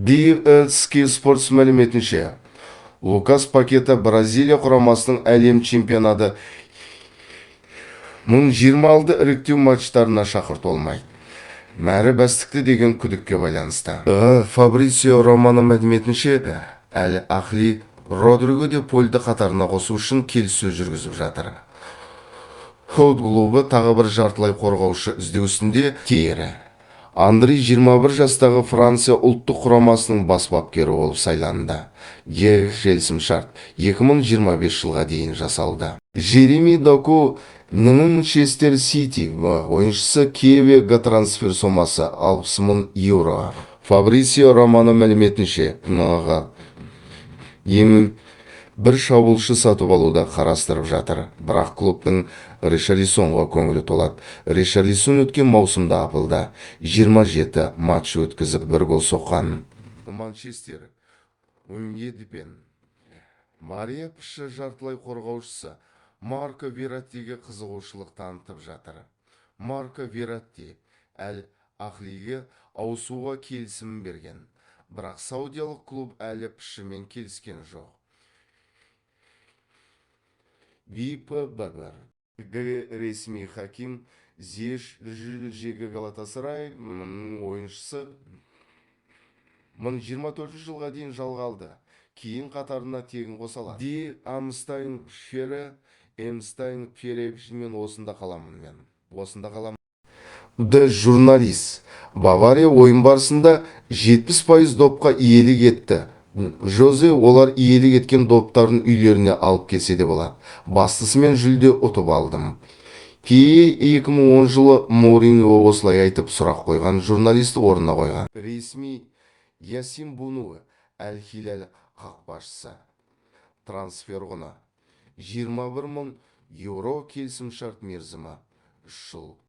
DSK Sports мәліметінше, Лукас Пакета Бразилия құрамасының әлем чемпионаты 1026 іріктеу матчтарына шақырту olмайды. Мәрі бәстікті деген күдікке байланысты. Фабрисио Романо мәліметінше, Әл-Ахли Родриго де Польді қатарына қосу үшін келіссөз жүргізіп жатыр. Клубы тағы бір жартылай қорғаушы іздеу үстінде тері. Андрей 21 жастағы Франция ұлттық құрамасының бас бапкері болып сайланды. Келісімшарт 2025 жылға дейін жасалды. Жереми Доку Манчестер Сити ойыншысы Киеве трансфер сомасы 60 мың еуро. Фабрисио Романо мәліметінше, бір шабуылшы сатып алуда қарастырып жатыр. Бірақ клубтың Ришарлисонға көңілі толады. Ришарлисон өткен маусымда апылды. 27 матч өткізіп 1 гол соққан. Манчестер Униедпен Мария Пшы жартылай қорғаушысы Марко Вераттиге қызығушылық танытып жатыр. Марко Вератти Әл-Ахлиге ауысуға келісім берген. Бірақ саудиялық клуб әлі Пшымен келіскен жоқ. ВПБ ресми хаким Зеш жегі Галатасарай ойыншысы 1024 жылға дейін жалға алды. Кейін қатарына тегін қосалады. Ди Амстайн Ферре Эмстайн Феррепшімен осында қаламын. Журналист Бавария ойын барысында 70% допқа иелік етті. Жозе олар иелік еткен доптарын үйлеріне алып келсе де болады. Бастысымен жүлде ұтып алдым. Кейін 2010 жылы Мourinho осылай айтып сұрақ қойған журналист орнына қойған. Ресми Ясин Буну Әл-Хилал қақпашысы. Трансфер құны 21 мың еуро, келісімшарт мерзімі 3 жыл.